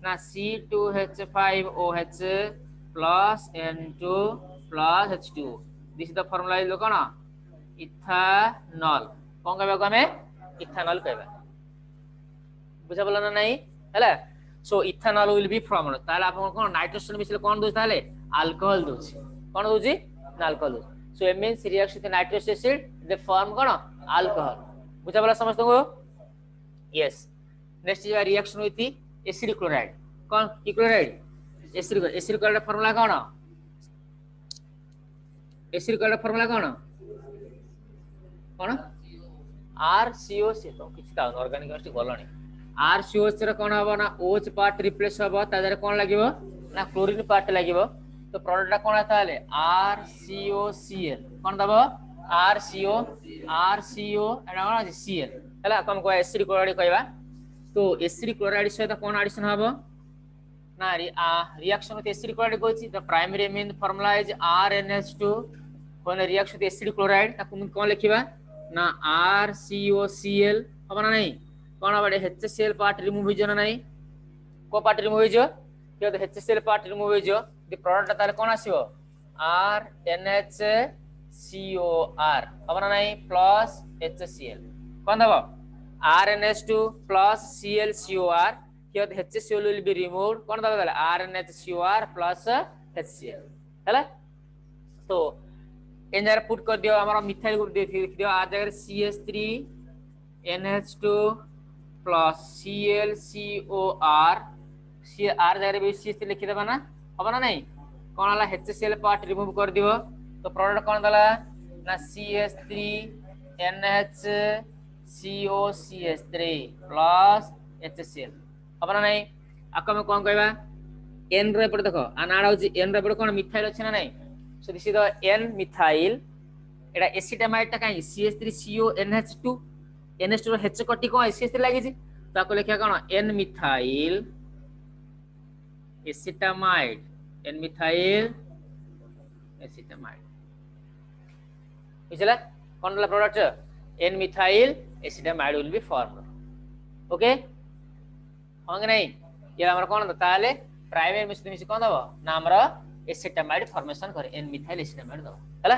Speaker 1: ना C2H5OH plus N2 plus H2 this is the formula is कौन इथेनॉल कौन कहबा हमें इथेनॉल कहबा बुझा बोला ना नहीं हैला so ethanol will be formed ताले आप कोन नाइट्रोजन मिसले कोन दोस ताले अल्कोहल दोस कोन दोजी ना अल्कोहल दोस so it means react with nitrous acid they form कोन अल्कोहल बुझा बोला समझ दो yes next is reaction with acid chloride कोन की क्लोराइड एसिड क्लोराइड फार्मूला कोन एसिड क्लोराइड फार्मूला कोन RCOC तो किछि ता ऑर्गेनिक केमिस्ट्री गलणी RCOC रे कोन हबो ना OH पार्ट रिप्लेस हबो तादरे कोन लागिवो ना क्लोरीन पार्ट लागिवो तो प्रोडक्ट कोन ताले RCOCl कोन दबो RCO एना कोन अछि Cl हला कम को एसिड क्लोराइड कहबा तो एसिड क्लोराइड सहित कोन एडिशन हबो ना रिएक्शन विथ एसिड क्लोराइड कोछि the primary amine formula is RNH2 when reacts with acid chloride ताकू कोन लिखिबा ना RCOCl हबो ना नहीं कोन हबो HCl पार्ट रिमूव हो जना नहीं को पार्ट रिमूव हो जो के HCl पार्ट रिमूव हो जो द प्रोडक्ट ताले कोन आसीबो RNHCOR हबो ना नहीं प्लस HCl कोन दबो RNH2 प्लस ClCOR के HCl will be removed कोन दबो ताले RNHCOR प्लस HCl हैला तो इन जगह पुट कर दियो हमारा मिथाइल ग्रुप लिख दियो आ जगह CH3NH2 प्लस ClCOR CR जगह भी CH3 लिख देबा ना होबा ना नहीं कोन वाला HCl पार्ट रिमूव कर दियो तो प्रोडक्ट कोन दला ना CH3NHCOCH3 प्लस HCl होबा ना नहीं आको में कोन कहबा N रे पड़ देखो आ नाडा होची N रे पड़ कोन मिथाइल अछि ना नहीं so this is the N methyl Etah acetamide ता काई CH3CONH2 NH2 रो H कटी को CH3 लागि छी ताको लिखा कोन N methyl acetamide N methyl acetamide बुझला कोन वाला product N methyl acetamide will be formed okay होंगे नहीं ये हमर कोन ताले प्राइमरी मिश्रण कोन दबो ना हमरा एसिटामाइड फॉर्मेशन करे N methyl एसिटामाइड दबो हैला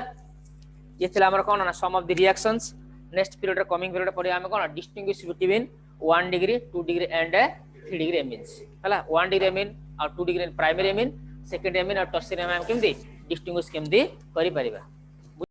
Speaker 1: ये चला हमर कोन ना some of the reactions next period रे कमिंग पीरियड पढि हम कोन distinguish between 1 degree 2 degree and 3 degree amines हैला 1 डिग्री एमीन और 2 degree primary amine secondary amine और टर्शियरी एमीन केमदी डिस्टिंग्विश केमदी करि परिबा।